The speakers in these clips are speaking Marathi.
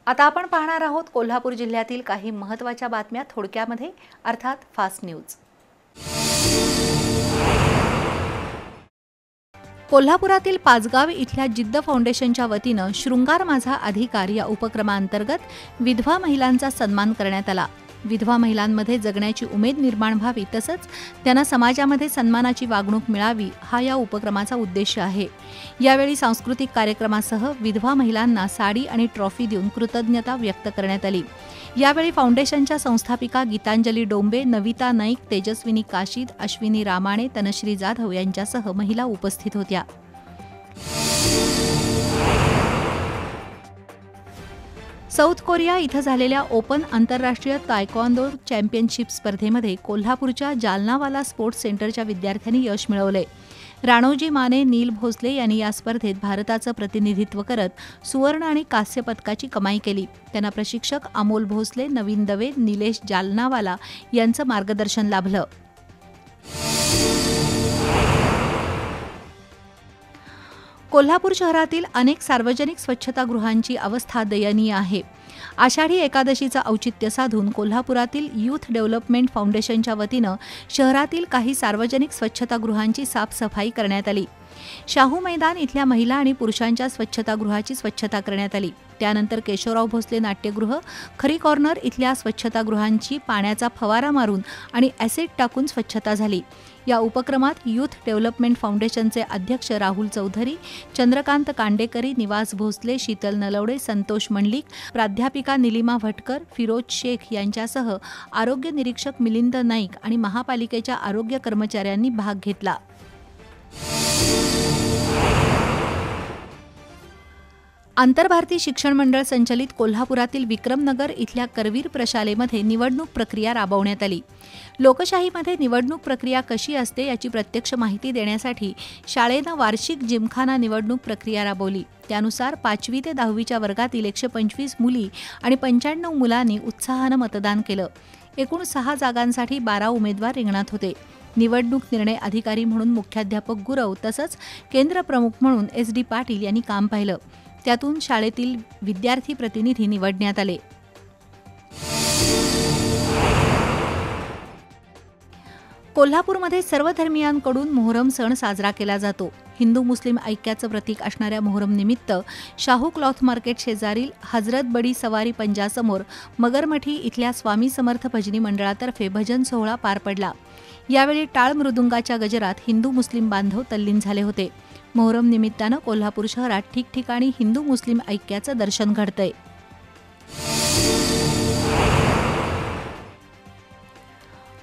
आता आपण पाहणार आहोत कोल्हापूर जिल्ह्यातील काही महत्त्वाच्या बातम्या थोडक्यामध्ये, अर्थात फास्ट न्यूज। कोल्हापुरातील पाचगाव इथल्या जिद्द फाउंडेशनच्या वतीनं शृंगार माझा अधिकार या उपक्रमाअंतर्गत विधवा महिलांचा सन्मान करण्यात आला। विधवा महिलांमध्ये जगण्याची उमेद निर्माण व्हावी तसंच त्यांना समाजामध्ये सन्मानाची वागणूक मिळावी हा या उपक्रमाचा उद्देश आहे। यावेळी सांस्कृतिक कार्यक्रमासह विधवा महिलांना साडी आणि ट्रॉफी देऊन कृतज्ञता व्यक्त करण्यात आली। यावेळी फाउंडेशनच्या संस्थापिका गीतांजली डोंबे, नविता नाईक, तेजस्विनी काशीद, अश्विनी रामाणे, तनश्री जाधव यांच्यासह महिला उपस्थित होत्या। साऊथ कोरिया इथं झालेल्या ओपन आंतरराष्ट्रीय तायक्वांदो चॅम्पियनशिप स्पर्धेमध्ये कोल्हापूरच्या जालनावाला स्पोर्ट्स सेंटरच्या विद्यार्थ्यांनी यश मिळवले। राणोजी माने, नील भोसले यांनी या स्पर्धेत भारताचं प्रतिनिधित्व करत सुवर्ण आणि कांस्य पदकाची कमाई केली। त्यांना प्रशिक्षक अमोल भोसले, नवीन दवे, निलेश जालनावाला यांचं मार्गदर्शन लाभलं। कोल्हापूर शहरातील अनेक सार्वजनिक स्वच्छतागृहांची अवस्था दयनीय आहे। आषाढी एकादशीचं औचित्य साधून कोल्हापुरातील यूथ डेव्हलपमेंट फाउंडेशनच्या वतीनं शहरातील काही सार्वजनिक स्वच्छतागृहांची साफसफाई करण्यात आली। शाहू मैदान इथल्या महिला आणि पुरुषांच्या स्वच्छतागृहाची स्वच्छता करण्यात आली। त्यानंतर केशवराव भोसले नाट्यगृह, खरी कॉर्नर इथल्या स्वच्छतागृहांची पाण्याचा फवारा मारून आणि ॲसिड टाकून स्वच्छता झाली। या उपक्रमात यूथ डेव्हलपमेंट फाउंडेशनचे अध्यक्ष राहुल चौधरी, चंद्रकांत कांडेकरी, निवास भोसले, शीतल नलवडे, संतोष मंडलिक, प्राध्यापिका निलिमा भटकर, फिरोज शेख यांच्यासह आरोग्य निरीक्षक मिलिंद नाईक आणि महापालिकेच्या आरोग्य कर्मचाऱ्यांनी भाग घेतला। आंतरभारती शिक्षण मंडळ संचलित कोल्हापुरातील विक्रमनगर इथल्या करवीर प्रशालेमध्ये निवडणूक प्रक्रिया राबवण्यात आली। लोकशाहीमध्ये निवडणूक प्रक्रिया कशी असते याची प्रत्यक्ष माहिती देण्यासाठी शाळेनं वार्षिक जिमखाना निवडणूक प्रक्रिया राबवली। त्यानुसार 5वी ते 10वीच्या वर्गातील 125 मुली आणि 95 मुलांनी उत्साहानं मतदान केलं। एकूण 6 जागांसाठी 12 उमेदवार रिंगणात होते। निवडणूक निर्णय अधिकारी म्हणून मुख्याध्यापक गुरव तसंच केंद्र प्रमुख म्हणून SD पाटील यांनी काम पाहिलं। त्यातून शाळेतील विद्यार्थी प्रतिनिधी निवडण्यात आले। कोल्हापूरमध्ये सर्व धर्मियांकडून मोहरम सण साजरा केला जातो। हिंदू मुस्लिम ऐक्याचं प्रतीक असणाऱ्या मोहरम निमित्त शाहू क्लॉथ मार्केट शेजारील हजरत बडी सवारी पंजासमोर मगरमठी इथल्या स्वामी समर्थ भजनी मंडळातर्फे भजन सोहळा पार पडला। यावेळी टाळ मृदुंगाच्या गजरात हिंदू मुस्लिम बांधव तल्लीन झाले होते। मोहरम निमित्तानं कोल्हापूर शहरात ठिकठिकाणी हिंदू मुस्लिम ऐक्याचं दर्शन घडतंय।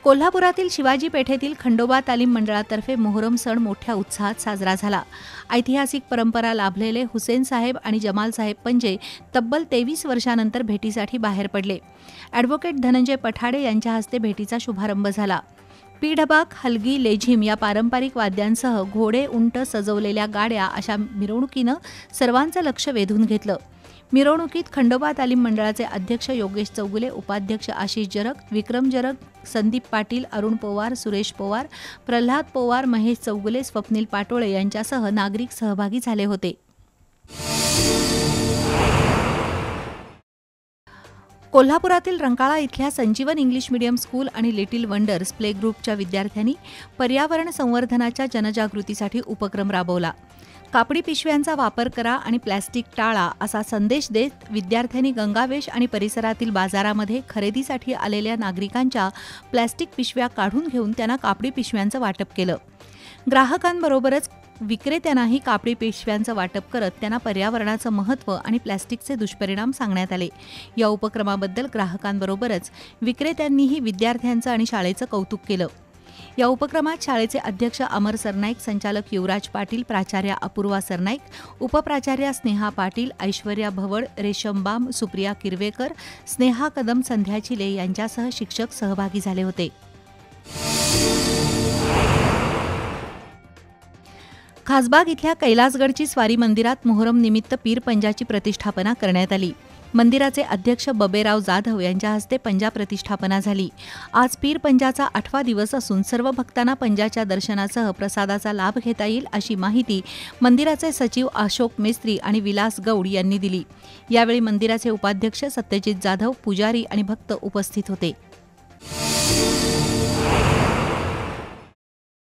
कोल्हापुरातील शिवाजी पेठेतील खंडोबा तालीम मंडळातर्फे मोहरम सण मोठ्या उत्साहात साजरा झाला। ऐतिहासिक परंपरा लाभलेले हुसेन साहेब आणि जमाल साहेब पंजे तब्बल 23 वर्षांनंतर भेटीसाठी बाहेर पडले। ॲडव्होकेट धनंजय पठाडे यांच्या हस्ते भेटीचा शुभारंभ झाला। पीढबाक, हलगी, लेझिम या पारंपरिक वाद्यांसह घोडे, उंट सजवलेल्या गाड्या अशा मिरवणुकीनं सर्वांचं लक्ष वेधून घेतलं। मिरवणुकीत खंडोबा तालीम मंडळाचे अध्यक्ष योगेश चौगुले, उपाध्यक्ष आशिष जरग, विक्रम जरग, संदीप पाटील, अरुण पवार, सुरेश पवार, प्रल्हाद पवार, महेश चौगुले, स्वप्नील पाटोळे यांच्यासह नागरिक सहभागी झाले होते। कोल्हापुरातील रंकाळा इथल्या संजीवन इंग्लिश मीडियम स्कूल आणि लिटिल वंडर्स प्ले ग्रुपच्या विद्यार्थ्यांनी पर्यावरण संवर्धनाच्या जनजागृतीसाठी उपक्रम राबवला। कापडी पिशव्यांचा वापर करा आणि प्लॅस्टिक टाळा असा संदेश देत विद्यार्थ्यांनी गंगावेश आणि परिसरातील बाजारामध्ये खरेदीसाठी आलेल्या नागरिकांच्या प्लॅस्टिक पिशव्या काढून घेऊन त्यांना कापडी पिशव्यांचं वाटप केलं। ग्राहकांबरोबरच विक्रेत्यांनाही कापडी पिशव्यांचं वाटप करत त्यांना पर्यावरणाचं महत्त्व आणि प्लॅस्टिकचे दुष्परिणाम सांगण्यात आले। या उपक्रमाबद्दल ग्राहकांबरोबरच विक्रेत्यांनीही विद्यार्थ्यांचं आणि शाळेचं कौतुक केलं। या उपक्रमात शाळेचे अध्यक्ष अमर सरनाईक, संचालक युवराज पाटील, प्राचार्या अपूर्वा सरनाईक, उपप्राचार्या स्नेहा पाटील, ऐश्वर्या भवड, रेशम बाम, सुप्रिया किरवेकर, स्नेहा कदम, संध्या चिले यांच्यासह शिक्षक सहभागी झाले होते। खासबाग इथल्या कैलासगडची स्वारी मंदिरात मोहरम निमित्त पीर पंजाची प्रतिष्ठापना करण्यात आली। मंदिराचे अध्यक्ष बबेराव जाधव यांच्या हस्ते पंजा प्रतिष्ठापना झाली। आज पीर पंजाचा 8वा दिवस असून सर्व भक्तांना पंजाच्या दर्शनासह प्रसादाचा लाभ घेता येईल अशी माहिती मंदिराचे सचिव अशोक मिस्त्री आणि विलास गौड यांनी दिली। यावेळी मंदिराचे उपाध्यक्ष सत्यजित जाधव, पुजारी आणि भक्त उपस्थित होते।